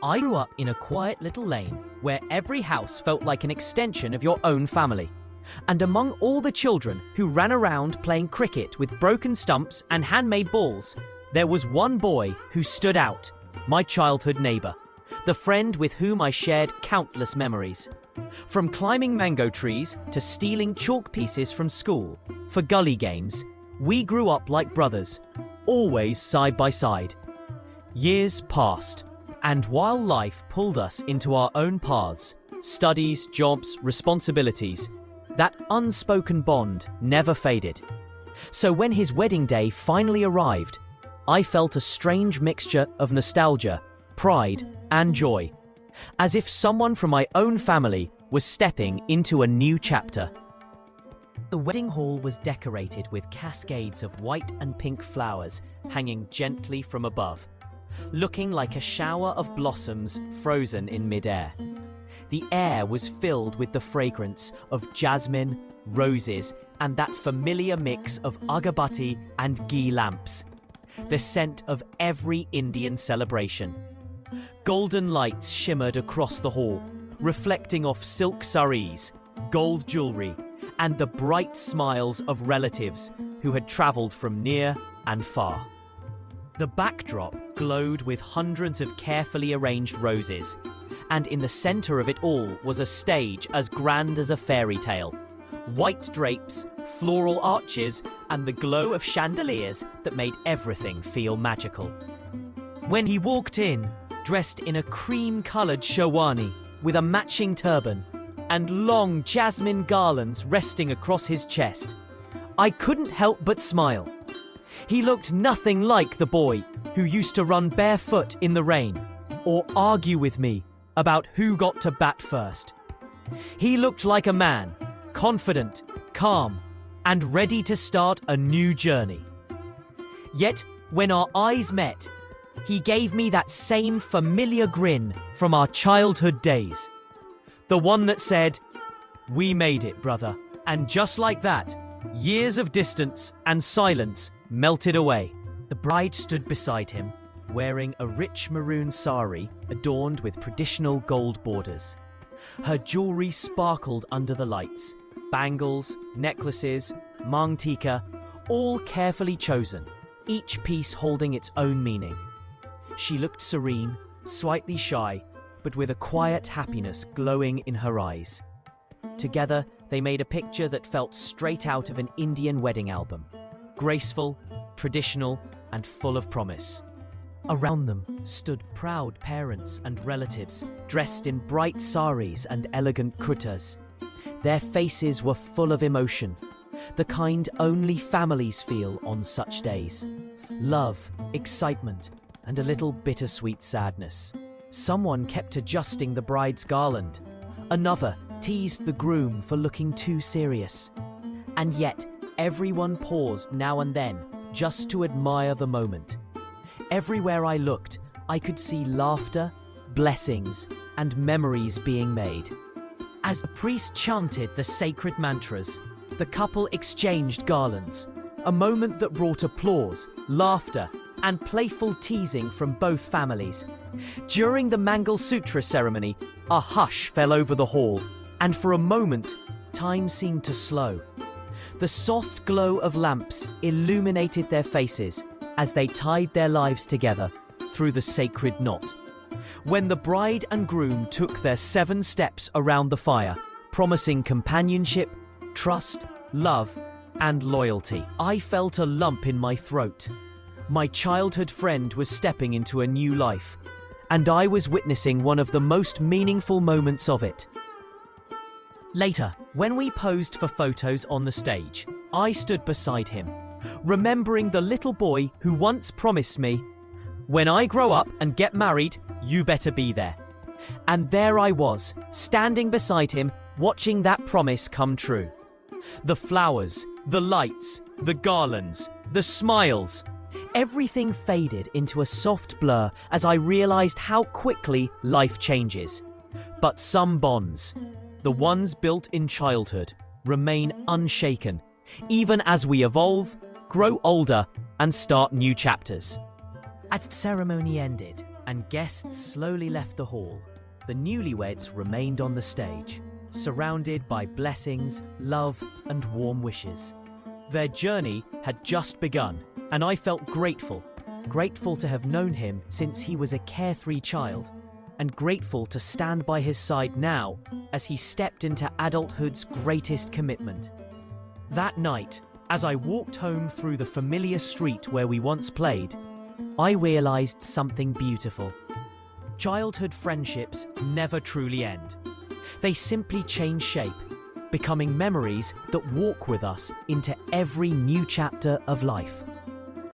I grew up in a quiet little lane where every house felt like an extension of your own family. And among all the children who ran around playing cricket with broken stumps and handmade balls, there was one boy who stood out, my childhood neighbour, the friend with whom I shared countless memories. From climbing mango trees to stealing chalk pieces from school for gully games, we grew up like brothers, always side by side. Years passed, and while life pulled us into our own paths, studies, jobs, responsibilities, that unspoken bond never faded. So when his wedding day finally arrived, I felt a strange mixture of nostalgia, pride, and joy, as if someone from my own family was stepping into a new chapter. The wedding hall was decorated with cascades of white and pink flowers hanging gently from above, looking like a shower of blossoms frozen in midair. The air was filled with the fragrance of jasmine, roses, and that familiar mix of agarbatti and ghee lamps, the scent of every Indian celebration. Golden lights shimmered across the hall, reflecting off silk saris, gold jewelry, and the bright smiles of relatives who had travelled from near and far. The backdrop glowed with hundreds of carefully arranged roses, and in the centre of it all was a stage as grand as a fairy tale. White drapes, floral arches, and the glow of chandeliers that made everything feel magical. When he walked in, dressed in a cream-coloured sherwani with a matching turban and long jasmine garlands resting across his chest, I couldn't help but smile. He looked nothing like the boy who used to run barefoot in the rain or argue with me about who got to bat first. He looked like a man, confident, calm, and ready to start a new journey. Yet, when our eyes met, he gave me that same familiar grin from our childhood days. The one that said, "We made it, brother." And just like that, years of distance and silence melted away. The bride stood beside him, wearing a rich maroon sari adorned with traditional gold borders. Her jewelry sparkled under the lights. Bangles, necklaces, mangtika, all carefully chosen, each piece holding its own meaning. She looked serene, slightly shy, but with a quiet happiness glowing in her eyes. Together, they made a picture that felt straight out of an Indian wedding album. Graceful, traditional, and full of promise. Around them stood proud parents and relatives, dressed in bright saris and elegant kurtas. Their faces were full of emotion, the kind only families feel on such days. Love, excitement, and a little bittersweet sadness. Someone kept adjusting the bride's garland. Another teased the groom for looking too serious. And yet, everyone paused now and then just to admire the moment. Everywhere I looked, I could see laughter, blessings, and memories being made. As the priest chanted the sacred mantras, the couple exchanged garlands, a moment that brought applause, laughter, and playful teasing from both families. During the mangalsutra ceremony, a hush fell over the hall, and for a moment, time seemed to slow. The soft glow of lamps illuminated their faces as they tied their lives together through the sacred knot. When the bride and groom took their 7 steps around the fire, promising companionship, trust, love, and loyalty, I felt a lump in my throat. My childhood friend was stepping into a new life, and I was witnessing one of the most meaningful moments of it. Later, when we posed for photos on the stage, I stood beside him, remembering the little boy who once promised me, "When I grow up and get married, you better be there." And there I was, standing beside him, watching that promise come true. The flowers, the lights, the garlands, the smiles. Everything faded into a soft blur as I realized how quickly life changes. But some bonds, the ones built in childhood, remain unshaken, even as we evolve, grow older, and start new chapters. As the ceremony ended, and guests slowly left the hall, the newlyweds remained on the stage, surrounded by blessings, love, and warm wishes. Their journey had just begun, and I felt grateful to have known him since he was a carefree child, and grateful to stand by his side now as he stepped into adulthood's greatest commitment. That night, as I walked home through the familiar street where we once played, I realized something beautiful. Childhood friendships never truly end. They simply change shape, becoming memories that walk with us into every new chapter of life.